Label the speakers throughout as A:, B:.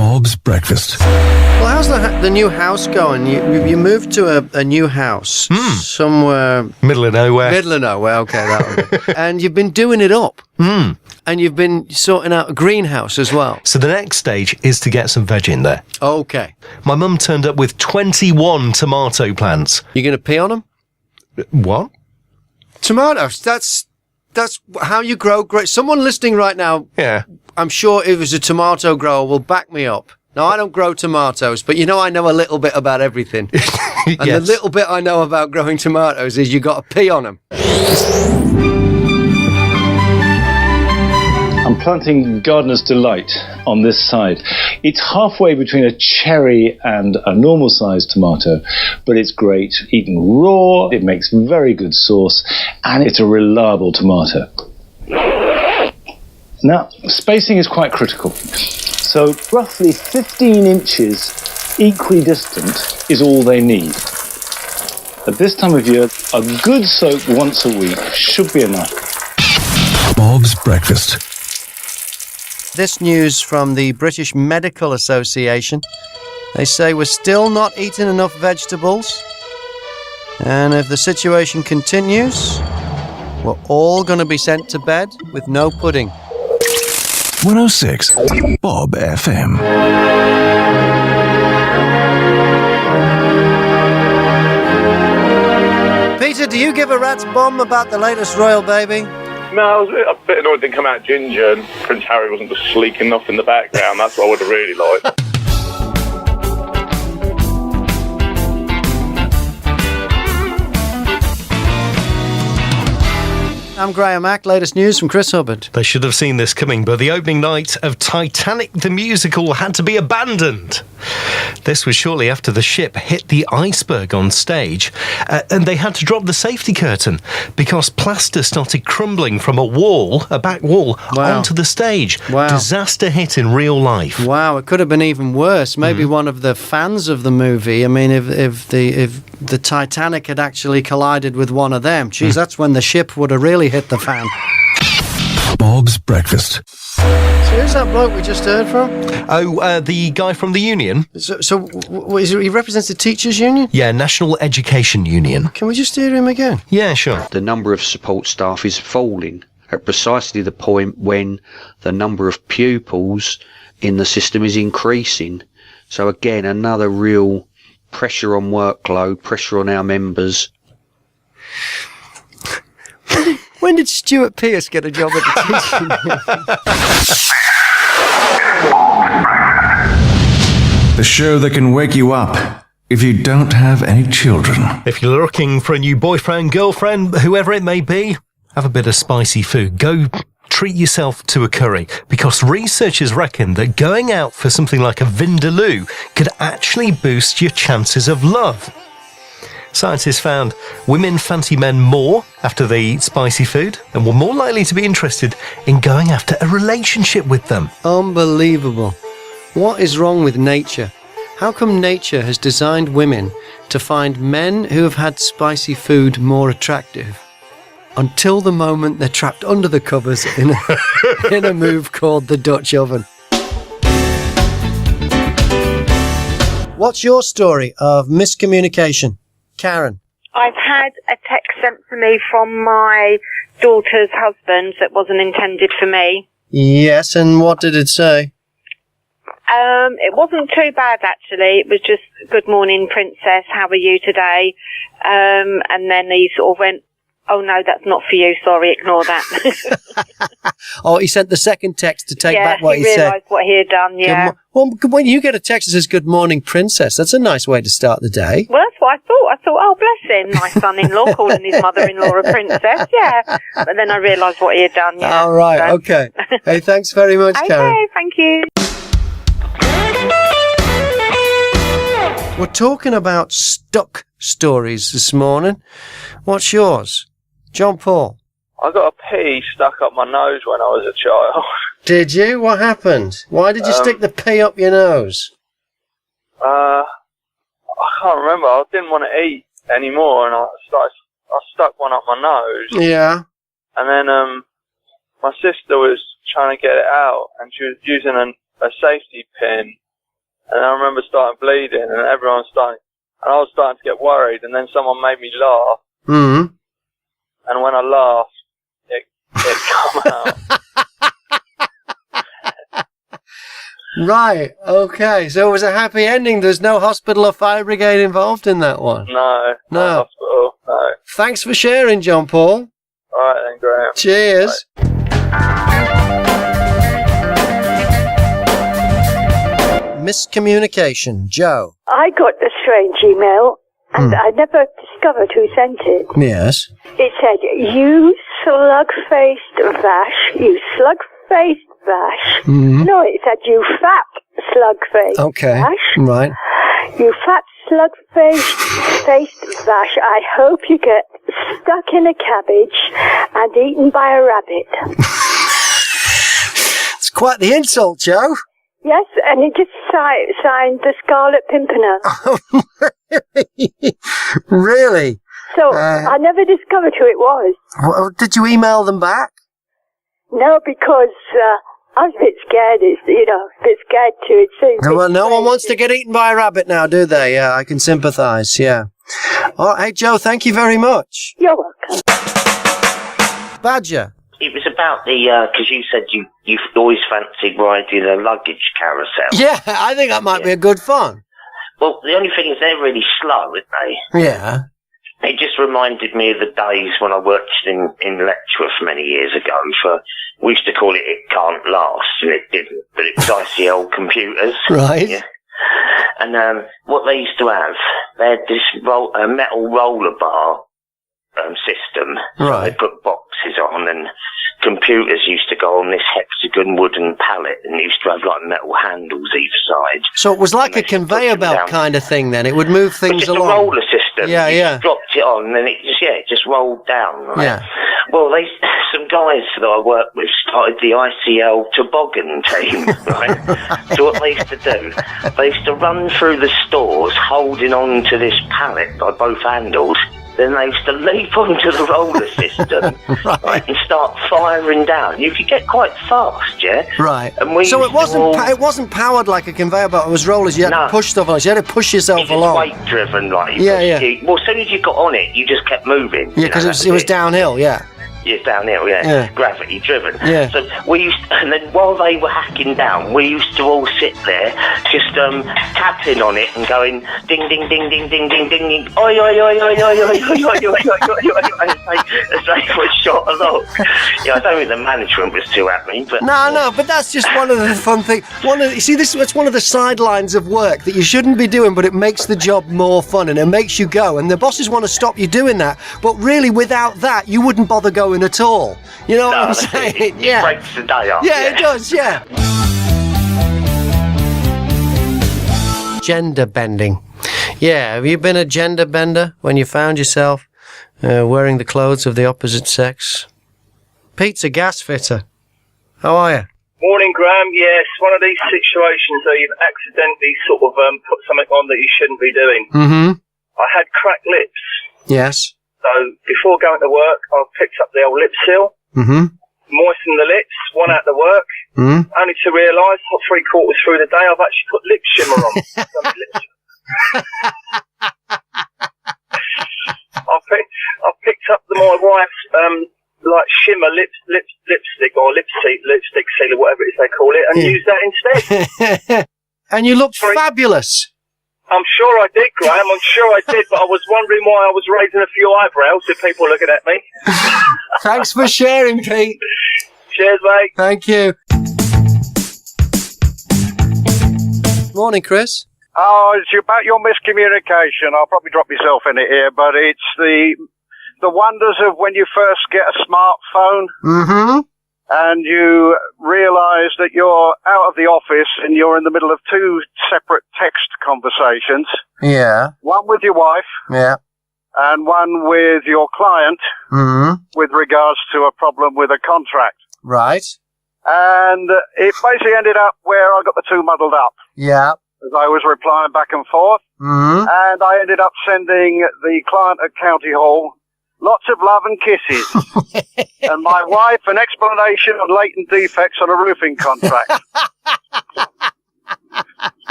A: Bob's Breakfast.
B: Well, how's the new house going? You moved to a new house somewhere...
C: Middle of nowhere.
B: Okay, that one. And you've been doing it up. And you've been sorting out a greenhouse as well.
C: So the next stage is to get some veg in there.
B: Okay.
C: My mum turned up with 21 tomato plants.
B: You going to pee on them?
C: What?
B: Tomatoes. That's how you grow. Great. Someone listening right now,
C: Yeah.
B: I'm sure if it was a tomato grower, will back me up. Now, I don't grow tomatoes, but I know a little bit about everything. And the little bit I know about growing tomatoes is you got to pee on them.
D: I'm planting Gardener's Delight on this side. It's halfway between a cherry and a normal-sized tomato, but it's great. Eaten raw, it makes very good sauce, and it's a reliable tomato. Now, spacing is quite critical. So roughly 15 inches equidistant is all they need. At this time of year, a good soak once a week should be enough.
A: Bob's Breakfast.
B: This news from the British Medical Association. They say we're still not eating enough vegetables. And if the situation continues, we're all going to be sent to bed with no pudding.
A: 106 BOBfm.
B: Peter, do you give a rat's bomb about the latest royal baby?
E: No, I was a bit annoyed it didn't come out ginger and Prince Harry wasn't just sleek enough in the background. That's what I would have really liked.
B: I'm Graham Mack. Latest news from Chris Hubbard.
C: They should have seen this coming, but the opening night of Titanic The Musical had to be abandoned. This was shortly after the ship hit the iceberg on stage, and they had to drop the safety curtain because plaster started crumbling from a back wall, onto the stage.
B: Wow.
C: Disaster hit in real life.
B: Wow, it could have been even worse. Maybe one of the fans of the movie, I mean, if the Titanic had actually collided with one of them, geez, that's when the ship would have really hit the fan.
A: Bob's Breakfast.
B: So who's that bloke we just heard from?
C: Oh, the guy from the union?
B: So he represents the teachers' union?
C: Yeah, National Education Union.
B: Can we just hear him again?
C: Yeah, sure.
F: The number of support staff is falling at precisely the point when the number of pupils in the system is increasing. So again, another real pressure on workload, pressure on our members.
B: When did Stuart Pearce get a job at the teaching union?
A: The show that can wake you up if you don't have any children.
C: If you're looking for a new boyfriend, girlfriend, whoever it may be, have a bit of spicy food. Go treat yourself to a curry, because researchers reckon that going out for something like a vindaloo could actually boost your chances of love. Scientists found women fancy men more after they eat spicy food and were more likely to be interested in going after a relationship with them.
B: Unbelievable. What is wrong with nature? How come nature has designed women to find men who have had spicy food more attractive? Until the moment they're trapped under the covers in a move called the Dutch oven. What's your story of miscommunication? Karen.
G: I've had a text sent to me from my daughter's husband that wasn't intended for me.
B: Yes, and what did it say?
G: It wasn't too bad, actually. It was just, "Good morning, princess, how are you today?" And then he sort of went, "Oh no, that's not for you, sorry, ignore that."
B: Oh, he sent the second text to take back what he said.
G: Yeah, he realised what he had done, yeah.
B: Well, when you get a text that says, "Good morning, princess," that's a nice way to start the day.
G: Well, that's what I thought. I thought, oh, bless him, my son-in-law calling his mother-in-law a princess, yeah. But then I realised what he had done, yeah.
B: All right,
G: so.
B: Okay. Hey, thanks very much, Karen.
G: Okay, thank you.
B: We're talking about stuck stories this morning. What's yours? John Paul.
H: I got a pea stuck up my nose when I was a child.
B: Did you? What happened? Why did you stick the pea up your nose?
H: I can't remember. I didn't want to eat anymore, and I stuck one up my nose.
B: Yeah.
H: And then my sister was trying to get it out, and she was using a safety pin And I remember starting bleeding, and everyone starting, and I was starting to get worried, and then someone made me laugh.
B: Mm.
H: And when I laughed, it come out.
B: Right, okay. So it was a happy ending. There's no hospital or fire brigade involved in that one.
H: No. Hospital, no.
B: Thanks for sharing, John Paul.
H: All right then, Graham.
B: Cheers. Miscommunication. Joe.
I: I got a strange email, and I never discovered who sent it.
B: Yes.
I: It said, "You slug-faced vash, you slug-faced vash."
B: Mm-hmm.
I: No, it said, "You fat slug-faced
B: Okay.
I: vash.
B: Right.
I: You fat slug-faced vash, I hope you get stuck in a cabbage and eaten by a rabbit."
B: It's quite the insult, Joe.
I: Yes, and it just signed the Scarlet Pimpernel.
B: Really?
I: So I never discovered who it was.
B: Well, did you email them back?
I: No, because I was a bit scared, a bit scared too. It seems.
B: Well, no one wants to get eaten by a rabbit now, do they? Yeah, I can sympathise, yeah. All right, hey, Joe, thank you very much.
I: You're welcome.
B: Badger.
J: It was about because you said you've always fancied riding a luggage carousel.
B: Yeah, I think that might be a good fun.
J: Well, the only thing is they're really slow, aren't they?
B: Yeah.
J: It just reminded me of the days when I worked in Letchworth many years ago. We used to call it "It Can't Last," and it didn't, but it was ICL computers.
B: Right.
J: Yeah. And what they used to have, they had this metal roller bar system.
B: Right.
J: So they put boxes on, and computers used to go on this hexagon wooden pallet, and they used to have like metal handles either side.
B: So it was like a conveyor belt kind of thing then. It would move things
J: just
B: along.
J: A roller system.
B: Yeah,
J: you
B: yeah.
J: just dropped it on, and then it just rolled down. Right?
B: Yeah.
J: Well, some guys that I worked with started the ICL toboggan team, right? So what they used to do, they used to run through the stores holding on to this pallet by both handles. Then they used to leap onto the roller system right, and start firing down. You could get quite fast, yeah?
B: Right.
J: And
B: so it wasn't powered like a conveyor belt. It was rollers. You had to push stuff on it. You had to push yourself along.
J: Weight driven, like.
B: Yeah.
J: Well, as soon as you got on it, you just kept moving.
B: Yeah, because it was downhill, yeah.
J: Yes, downhill, yeah. Gravity driven.
B: Yeah.
J: So and then while they were hacking down, we used to all sit there just tapping on it and going ding ding ding ding ding ding ding ding oi oi oi oi oi oi oi oi oi as they were shot along. Yeah, I don't think the management was too happy, but
B: No, but that's just one of the fun things. It's one of the sidelines of work that you shouldn't be doing, but it makes the job more fun and it makes you go. And the bosses want to stop you doing that, but really without that, you wouldn't bother going at all. You know what I'm saying?
J: It breaks the day up.
B: Yeah, it does, yeah. Gender bending. Yeah, have you been a gender bender when you found yourself wearing the clothes of the opposite sex? Pete's a gas fitter. How are you?
K: Morning, Graham. Yes, one of these situations where you've accidentally sort of put something on that you shouldn't be doing.
B: Mm-hmm.
K: I had cracked lips.
B: Yes.
K: So before going to work, I picked up the old lip seal, moistened the lips, went out to work, only to realise, 3/4 through the day, I've actually put lip shimmer on. I picked up my wife's shimmer lipstick or lipstick seal or whatever it is they call it, and used that instead.
B: And you looked fabulous.
K: I'm sure I did, Graham. I'm sure I did, but I was wondering why I was raising a few eyebrows with people looking at me.
B: Thanks for sharing, Pete.
K: Cheers, mate.
B: Thank you. Morning, Chris.
L: Oh, it's about your miscommunication. I'll probably drop myself in it here, but it's the wonders of when you first get a smartphone.
B: Mm-hmm.
L: And you realise that you're out of the office and you're in the middle of two separate text conversations.
B: Yeah.
L: One with your wife.
B: Yeah.
L: And one with your client.
B: Mm-hmm.
L: With regards to a problem with a contract.
B: Right.
L: And it basically ended up where I got the two muddled up.
B: Yeah.
L: As I was replying back and forth.
B: Mm-hmm.
L: And I ended up sending the client at County Hall lots of love and kisses. And my wife an explanation of latent defects on a roofing contract.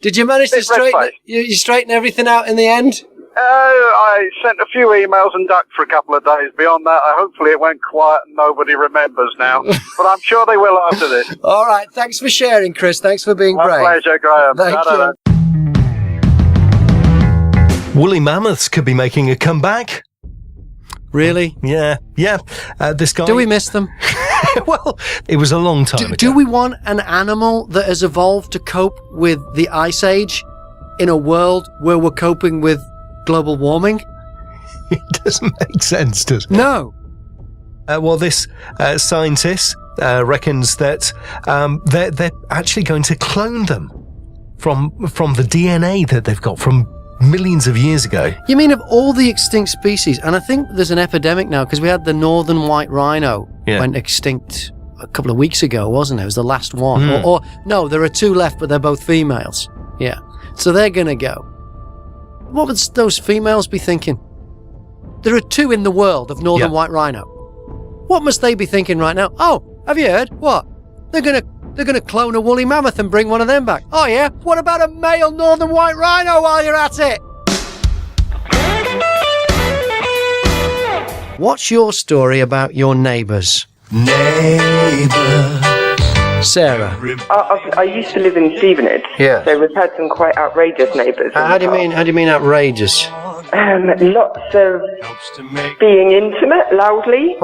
B: Did you manage to straighten everything out in the end?
L: I sent a few emails and ducked for a couple of days. Beyond that, hopefully it went quiet and nobody remembers now. But I'm sure they will after this.
B: All right. Thanks for sharing, Chris. Thanks for being brave.
L: My pleasure, Graham.
B: Thank you.
C: Woolly mammoths could be making a comeback.
B: Really?
C: Yeah. This guy.
B: Do we miss them?
C: Well, it was a long time ago.
B: Do we want an animal that has evolved to cope with the Ice Age in a world where we're coping with global warming?
C: It doesn't make sense, does it?
B: No.
C: Well, this scientist reckons that they're actually going to clone them from the DNA that they've got from millions of years ago.
B: You mean of all the extinct species? And I think there's an epidemic now because we had the northern white rhino went extinct a couple of weeks ago, wasn't it? It was the last one. Or no, there are 2 left, but they're both females. Yeah. So they're going to go. What would those females be thinking? There are 2 in the world of northern white rhino. What must they be thinking right now? Oh, have you heard? What? They're going to clone a woolly mammoth and bring one of them back. Oh yeah? What about a male northern white rhino while you're at it? What's your story about your neighbours? Sarah.
M: I used to live in Stevenage.
B: Yeah.
M: So we've had some quite outrageous neighbours.
B: How do you mean outrageous?
M: Lots of being intimate, loudly.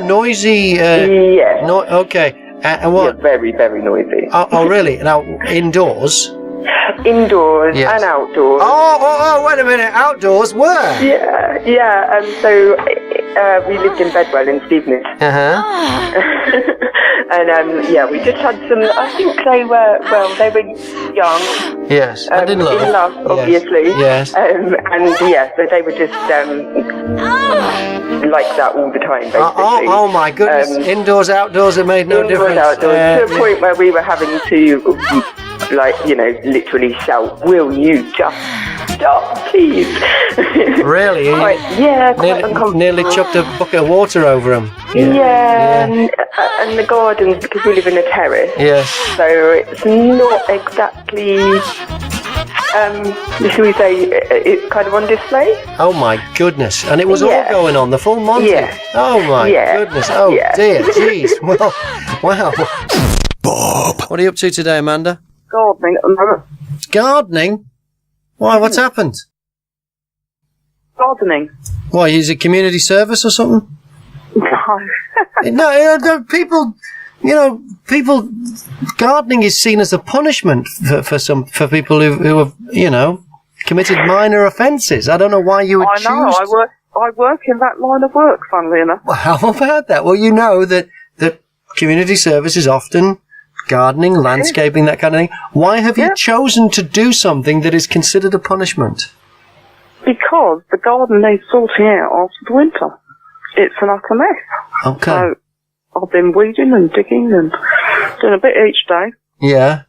B: Noisy.
M: Yeah.
B: Okay. And what?
M: Yeah, very, very noisy.
B: Oh, really? Now, indoors?
M: Indoors and outdoors.
B: Oh, wait a minute. Outdoors? Where?
M: Yeah. So we lived in Bedwell in Stevenage. And we just had some. I think they were young.
B: Yes, and in love.
M: In love, obviously.
B: Yes.
M: So they were just like that all the time, basically.
B: Oh my goodness! Indoors, outdoors, it made no difference.
M: Outdoors, to a point where we were having to, literally shout, "Will you just stop, please?"
B: Really?
M: Quite uncomfortable.
B: Nearly chucked a bucket of water over them.
M: Yeah. And the garden, because we live in a terrace.
B: Yes.
M: So it's not exactly, shall we say, it's kind of on display.
B: Oh my goodness. And it was all going on, the full Monty.
M: Yeah.
B: Oh my goodness. Oh dear, jeez. Well, wow. Bob. What are you up to today, Amanda?
M: Gardening at the moment.
B: Gardening? Why, what's happened?
M: Gardening.
B: Why, is it community service or something? No, people, gardening is seen as a punishment for people who have, committed minor offences. I don't know why you would choose.
M: I work in that line of work, funnily enough.
B: Well, how about that? Well, you know that community service is often gardening, landscaping, that kind of thing. Why have you chosen to do something that is considered a punishment?
M: Because the garden needs sorting out after the winter. It's an utter mess.
B: Okay.
M: So I've been weeding and digging and doing a bit each day.
B: Yeah.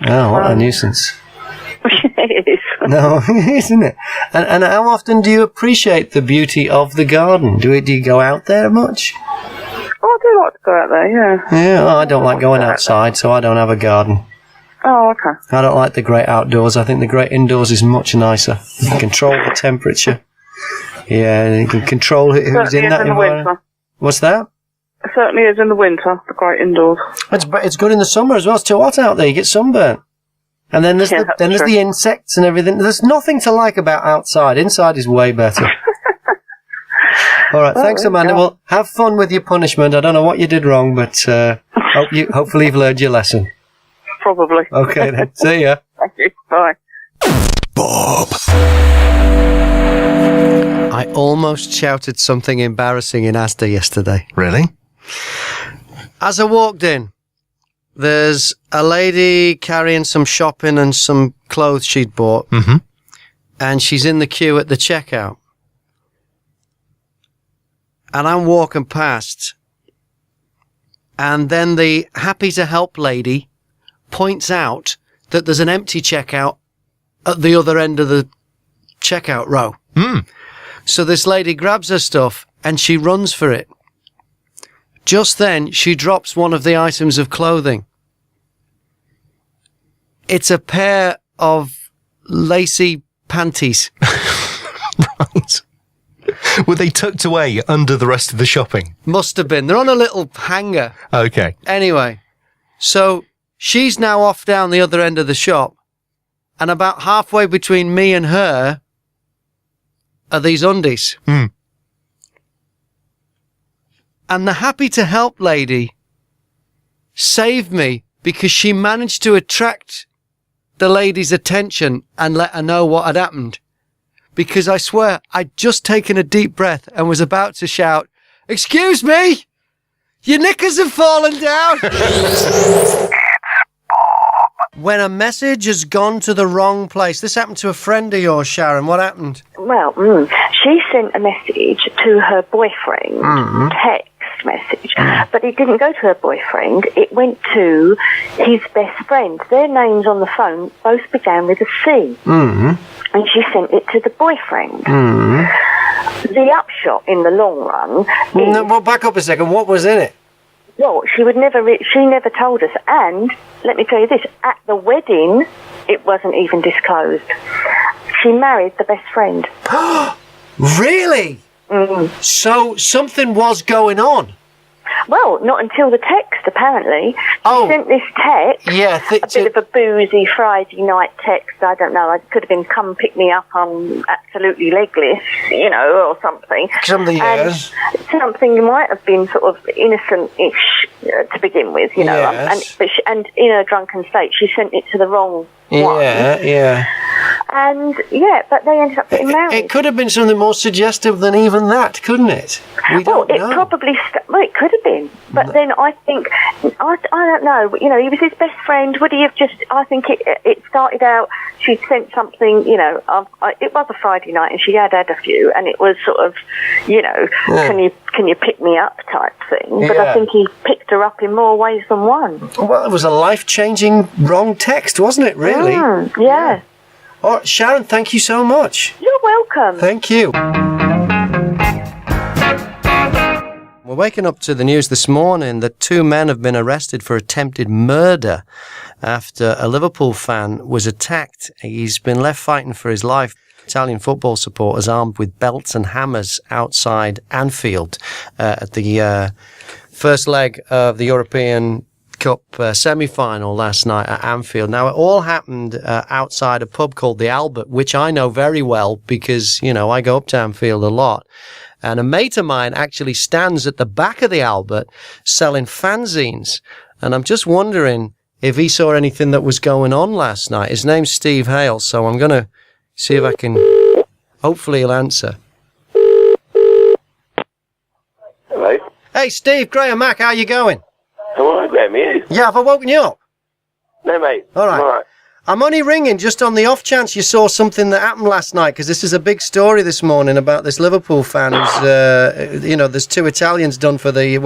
B: Oh, what a nuisance.
M: It is.
B: No, isn't it? And how often do you appreciate the beauty of the garden? Do you go out there much?
M: Oh, I do like to go out there, yeah.
B: Yeah, well, I don't like going outside, so I don't have a garden.
M: Oh, okay.
B: I don't like the great outdoors. I think the great indoors is much nicer. You can control the temperature. Yeah, you can control who's in that environment. What's that?
M: It certainly is in the winter, the great indoors.
B: It's good in the summer as well. It's too hot out there. You get sunburnt. And then there's the insects and everything. There's nothing to like about outside. Inside is way better. All right, thanks, Amanda. Well, have fun with your punishment. I don't know what you did wrong, but hopefully you've learned your lesson.
M: Probably.
B: Okay, then. See ya.
M: Thank you. Bye.
A: Bob.
B: I almost shouted something embarrassing in Asda yesterday.
C: Really?
B: As I walked in, there's a lady carrying some shopping and some clothes she'd bought.
C: Mm-hmm.
B: And she's in the queue at the checkout. And I'm walking past. And then the happy to help lady points out that there's an empty checkout at the other end of the checkout row. So this lady grabs her stuff and she runs for it. Just then, she drops one of the items of clothing. It's a pair of lacy panties.
C: Right. Were they tucked away under the rest of the shopping?
B: Must have been. They're on a little hanger.
C: Okay.
B: Anyway, so she's now off down the other end of the shop, and about halfway between me and her are these undies.
C: Hmm.
B: And the happy to help lady saved me because she managed to attract the lady's attention and let her know what had happened. Because I swear, I'd just taken a deep breath and was about to shout, "Excuse me! Your knickers have fallen down!" When a message has gone to the wrong place. This happened to a friend of yours, Sharon. What happened?
M: Well, she sent a message to her boyfriend, text message, but it didn't go to her boyfriend. It went to his best friend. Their names on the phone both began with a C. And she sent it to the boyfriend. The upshot in the long run is...
B: No, well, back up a second. What was in it?
M: Well, she never told us. And let me tell you this, at the wedding, it wasn't even disclosed. She married the best friend.
B: Really? So something was going on?
M: Well, not until the text, apparently. She sent this text, a bit of a boozy Friday night text, I don't know, it could have been "come pick me up, I'm absolutely legless," or something.
B: Something, yes.
M: Something might have been sort of innocent-ish to begin with,
B: Yes.
M: and in her drunken state, she sent it to the wrong one.
B: Yeah.
M: And, but they ended up getting married.
B: It could have been something more suggestive than even that, couldn't it?
M: It probably... it could have been. But then I think... I don't know. He was his best friend. Would he have just... I think it started out... She'd sent something, it was a Friday night and she had a few, and it was sort of, can you pick me up type thing. But I think he picked her up in more ways than one.
B: Well, it was a life-changing wrong text, wasn't it, really?
M: Yeah.
B: All right, Sharon, thank you so much.
M: You're welcome.
B: Thank you. We're waking up to the news this morning that 2 men have been arrested for attempted murder after a Liverpool fan was attacked. He's been left fighting for his life. Italian football supporters armed with belts and hammers outside Anfield at the first leg of the European Cup semi-final last night at Anfield. Now, it all happened outside a pub called the Albert, which I know very well because, I go up to Anfield a lot. And a mate of mine actually stands at the back of the Albert selling fanzines. And I'm just wondering if he saw anything that was going on last night. His name's Steve Hale, so I'm going to see if I can... Hopefully he'll answer.
N: Hello?
B: Hey, Steve, Graham, Mack, how you going?
N: All right, Graham, you?
B: Yeah, have I woken you up?
N: No, mate.
B: All right.
N: I'm all right.
B: I'm only ringing just on the off chance you saw something that happened last night, because this is a big story this morning about this Liverpool fan who's, there's 2 Italians done for they've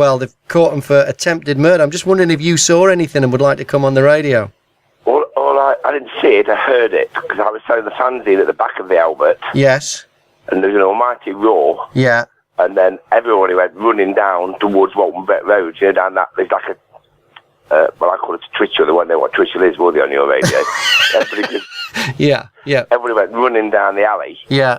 B: caught him for attempted murder. I'm just wondering if you saw anything and would like to come on the radio.
N: I didn't see it, I heard it, because I was selling the fanzine at the back of the Albert.
B: Yes.
N: And there was an almighty roar.
B: Yeah.
N: And then everybody went running down towards Walton Beck Road, down that, there's like a, I call it a Twitcher, the one know what Twitcher is, will they, on your radio?
B: Yeah.
N: Everybody went running down the alley.
B: Yeah.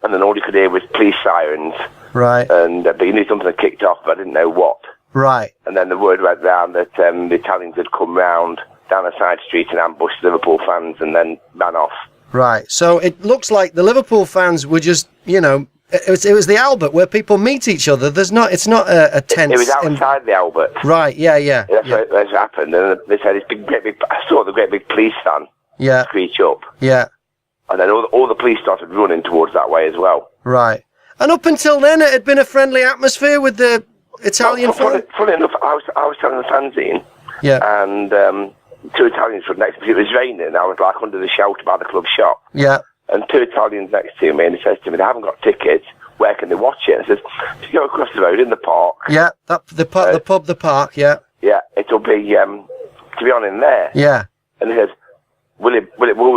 N: And then all you could hear was police sirens.
B: Right.
N: And but you knew something had kicked off, but I didn't know what.
B: Right.
N: And then the word went round that the Italians had come round down a side street and ambushed Liverpool fans and then ran off.
B: Right. So it looks like the Liverpool fans were just, it was the Albert where people meet each other. It's not a tent.
N: It was outside the Albert.
B: Right. Yeah.
N: That's what happened. And they said I saw the great big police van.
B: Yeah.
N: Screech up.
B: Yeah.
N: And then all the police started running towards that way as well.
B: Right. And up until then, it had been a friendly atmosphere with the Italian fan.
N: Funny enough, I was selling the fanzine.
B: Yeah.
N: And 2 Italians were next to me. It was raining, and I was like under the shelter by the club shop.
B: Yeah.
N: And 2 Italians next to me, and he says to me, they haven't got tickets. Where can they watch it? And I says, if you go across the road in the park.
B: Yeah, the park, yeah.
N: Yeah, it'll be, to be on in there.
B: Yeah.
N: And he says, will we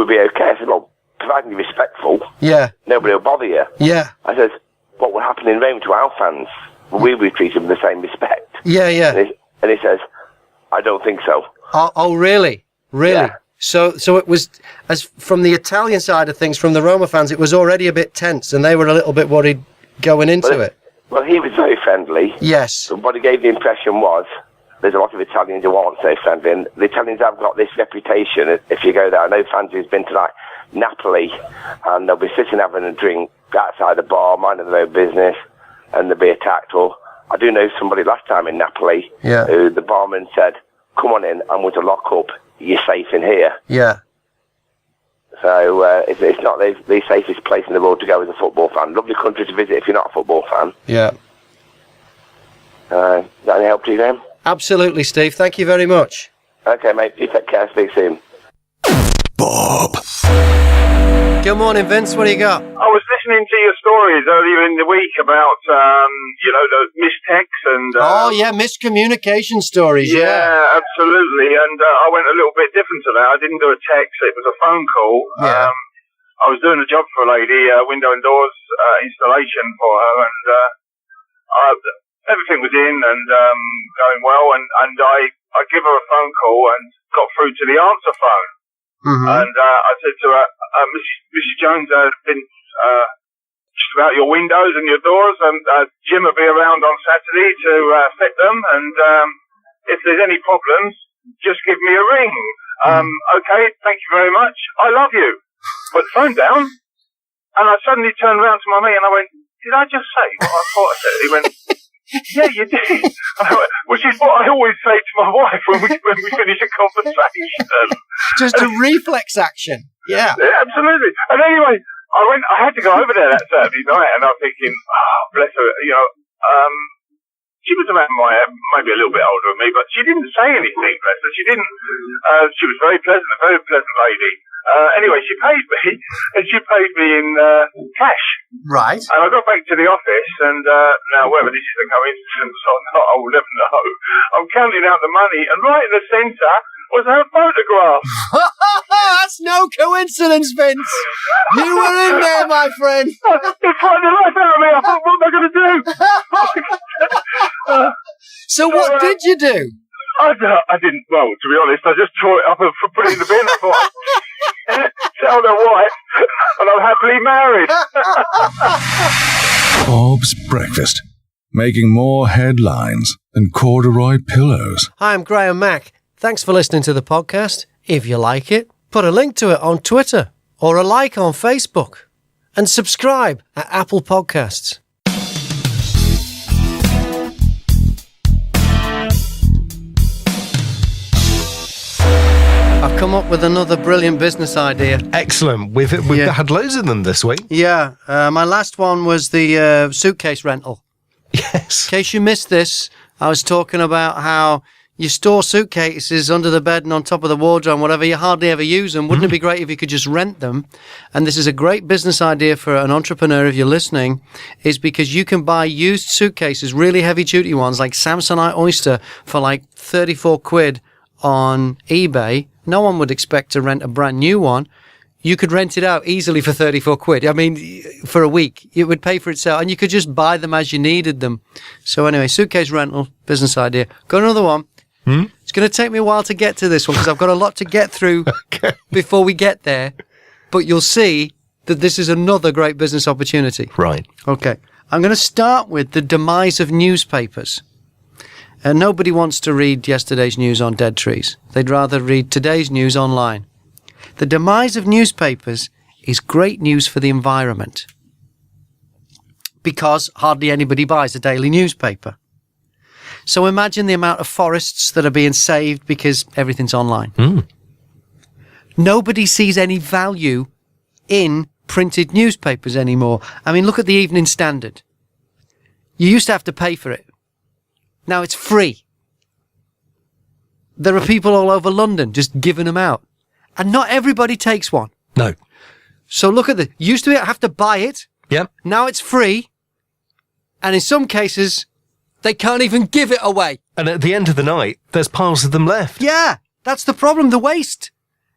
N: be okay? I said, well, providing you're respectful.
B: Yeah.
N: Nobody will bother you.
B: Yeah.
N: I said, what will happen in Rome to our fans? Will we treat them with the same respect?
B: Yeah.
N: And he says, I don't think so.
B: Oh, really? Really?
N: Yeah.
B: So it was, as from the Italian side of things, from the Roma fans, it was already a bit tense, and they were a little bit worried going into it.
N: Well, he was very friendly.
B: Yes.
N: But what he gave the impression was, there's a lot of Italians who aren't so friendly, and the Italians have got this reputation. If you go there, I know fans who's been to like Napoli, and they'll be sitting having a drink outside the bar, minding their own business, and they'll be attacked. Or I do know somebody last time in Napoli who the barman said, "Come on in, I'm going to lock up. You're safe in here."
B: Yeah.
N: So it's not the safest place in the world to go as a football fan. Lovely country to visit if you're not a football fan.
B: Yeah.
N: Is that any help to you, then?
B: Absolutely, Steve. Thank you very much.
N: Okay, mate. You take care. Speak soon.
A: Bob.
B: Good morning, Vince. What do you got?
L: I was listening to your stories earlier in the week about, the mistext and...
B: oh, yeah, miscommunication stories,
L: yeah. Absolutely. And I went a little bit different to that. I didn't do a text. It was a phone call.
B: Yeah.
L: I was doing a job for a lady, window and doors installation for her, and everything was in and going well, and I give her a phone call and got through to the answer phone. Mm-hmm. And I said to her, Mrs. Jones, been just about your windows and your doors, and Jim will be around on Saturday to fit them, and if there's any problems, just give me a ring. Okay, thank you very much. I love you. Put the phone down, and I suddenly turned around to my mate and I went, did I just say what I thought I said? He went, yeah, you did. Which is what I always say to my wife when we finish a conversation.
B: Just a reflex action. Yeah.
L: Absolutely. And anyway, I had to go over there that Saturday night, and I'm thinking, oh, bless her, she was about maybe a little bit older than me, but she didn't say anything, bless her. She didn't, she was very pleasant, a very pleasant lady. Anyway, she paid me, and she paid me in cash.
B: Right.
L: And I got back to the office, and now whether this is a coincidence or not, I will never know. I'm counting out the money, and right in the centre was her photograph.
B: That's no coincidence, Vince. You were in there, my friend.
L: It frightened the life out of me. I thought, what am I going to do?
B: So what did you do?
L: I didn't, well, to be honest, I just tore it up and put it in the bin. I thought, tell their wife, and I'm happily married.
A: Bob's Breakfast. Making more headlines than corduroy pillows.
B: Hi, I'm Graham Mack. Thanks for listening to the podcast. If you like it, put a link to it on Twitter or a like on Facebook. And subscribe at Apple Podcasts. I've come up with another brilliant business idea.
C: Excellent. We've had loads of them this week.
B: Yeah. My last one was the suitcase rental.
C: Yes.
B: In case you missed this, I was talking about how you store suitcases under the bed and on top of the wardrobe and whatever. You hardly ever use them. Wouldn't it be great if you could just rent them? And this is a great business idea for an entrepreneur, if you're listening, is because you can buy used suitcases, really heavy-duty ones, like Samsonite Oyster, for like 34 quid on eBay. No one would expect to rent a brand new one. You could rent it out easily for 34 quid. I mean, for a week. It would pay for itself. And you could just buy them as you needed them. So anyway, suitcase rental, business idea. Got another one. It's going to take me a while to get to this one because I've got a lot to get through before we get there. But you'll see that this is another great business opportunity.
C: Right.
B: Okay. I'm going to start with the demise of newspapers. And nobody wants to read yesterday's news on dead trees. They'd rather read today's news online. The demise of newspapers is great news for the environment because hardly anybody buys a daily newspaper. So imagine the amount of forests that are being saved because everything's online. Nobody sees any value in printed newspapers anymore. I mean, look at the Evening Standard. You used to have to pay for it. Now it's free. There are people all over London just giving them out. And not everybody takes one.
C: No.
B: So look at used to have to buy it.
C: Yep.
B: Now it's free. And in some cases, they can't even give it away.
C: And at the end of the night, there's piles of them left.
B: Yeah, that's the problem, the waste.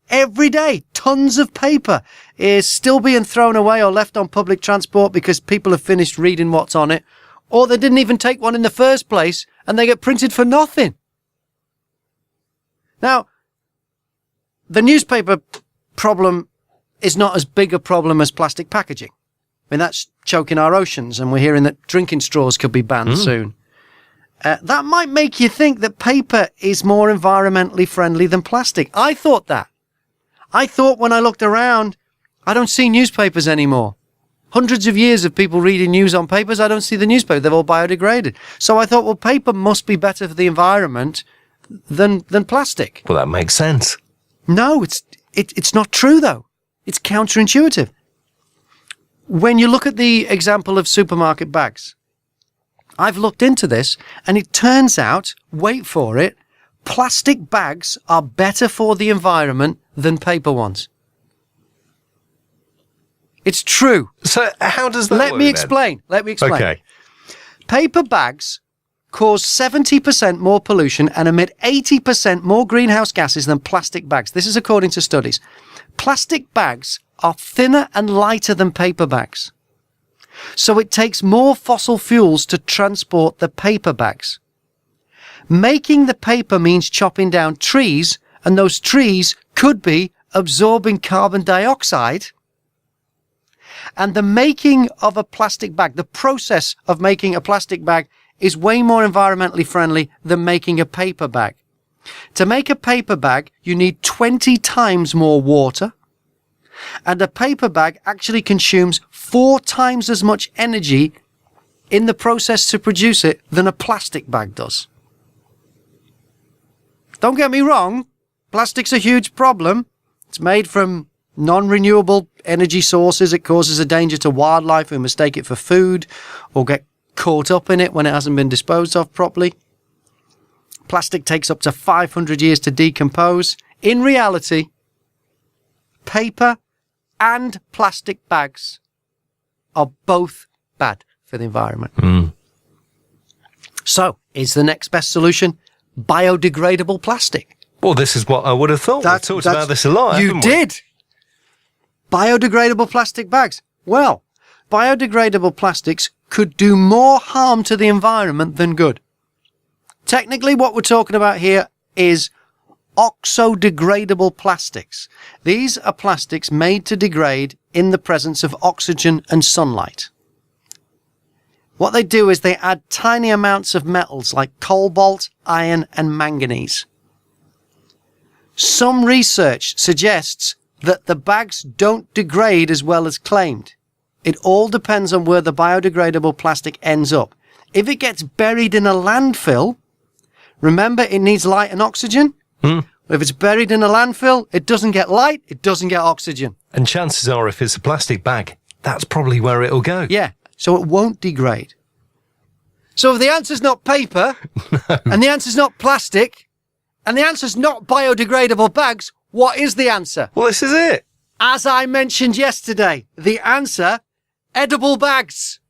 B: Every day, tons of paper is still being thrown away or left on public transport because people have finished reading what's on it, or they didn't even take one in the first place and they get printed for nothing. Now, the newspaper problem is not as big a problem as plastic packaging. I mean, that's choking our oceans, and we're hearing that drinking straws could be banned soon. That might make you think that paper is more environmentally friendly than plastic. I thought that. I thought when I looked around, I don't see newspapers anymore. Hundreds of years of people reading news on papers, I don't see the newspaper. They've all biodegraded. So I thought, well, paper must be better for the environment than plastic.
C: Well, that makes sense.
B: No, it's not true, though. It's counterintuitive. When you look at the example of supermarket bags, I've looked into this, and it turns out, wait for it, plastic bags are better for the environment than paper ones. It's true.
C: So how does that work?
B: Let me explain.
C: Okay.
B: Paper bags cause 70% more pollution and emit 80% more greenhouse gases than plastic bags. This is according to studies. Plastic bags are thinner and lighter than paper bags. So it takes more fossil fuels to transport the paper bags. Making the paper means chopping down trees, and those trees could be absorbing carbon dioxide. And the making of a plastic bag, the process of making a plastic bag, is way more environmentally friendly than making a paper bag. To make a paper bag, you need 20 times more water, and a paper bag actually consumes 4 times as much energy in the process to produce it than a plastic bag does. Don't get me wrong, plastic's a huge problem. It's made from non-renewable energy sources. It causes a danger to wildlife who mistake it for food or get caught up in it when it hasn't been disposed of properly. Plastic takes up to 500 years to decompose. In reality, paper and plastic bags are both bad for the environment. So, is the next best solution biodegradable plastic?
C: Well, this is what I would have thought. We've talked about this a lot,
B: You
C: haven't we?
B: did. Biodegradable plastic bags. Well, biodegradable plastics could do more harm to the environment than good. Technically, what we're talking about here is oxo-degradable plastics. These are plastics made to degrade in the presence of oxygen and sunlight. What they do is they add tiny amounts of metals like cobalt, iron, and manganese. Some research suggests that the bags don't degrade as well as claimed. It all depends on where the biodegradable plastic ends up. If it gets buried in a landfill, remember it needs light and oxygen? If it's buried in a landfill, it doesn't get light, it doesn't get oxygen.
C: And chances are, if it's a plastic bag, that's probably where it'll go.
B: Yeah, so it won't degrade. So if the answer's not paper, and the answer's not plastic, and the answer's not biodegradable bags, what is the answer?
C: Well, this is it.
B: As I mentioned yesterday, the answer, edible bags.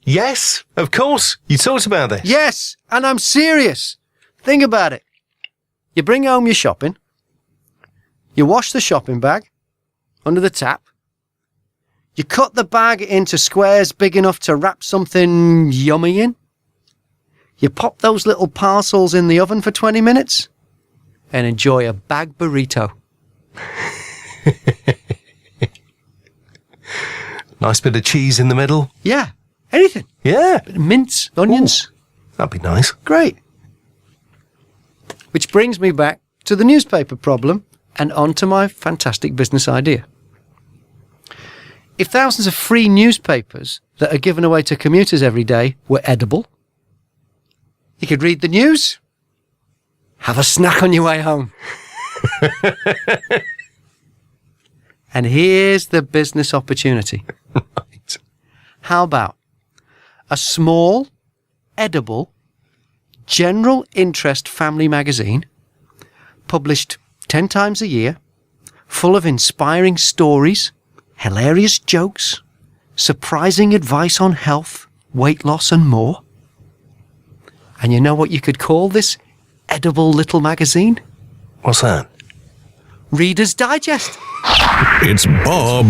C: Yes, of course. You talked about this.
B: Yes, and I'm serious. Think about it. You bring home your shopping. You wash the shopping bag under the tap. You cut the bag into squares big enough to wrap something yummy in. You pop those little parcels in the oven for 20 minutes and enjoy a bag burrito.
C: Nice bit of cheese in the middle.
B: Yeah, anything.
C: Yeah.
B: Bit of mince, onions.
C: Ooh, that'd be nice.
B: Great. Which brings me back to the newspaper problem and on to my fantastic business idea. If thousands of free newspapers that are given away to commuters every day were edible, you could read the news, have a snack on your way home. And here's the business opportunity.
C: Right.
B: How about a small, edible, general interest family magazine, published 10 times a year, full of inspiring stories, hilarious jokes, surprising advice on health, weight loss and more. And you know what you could call this edible little magazine?
C: What's that?
B: Reader's Digest.
A: It's Bob.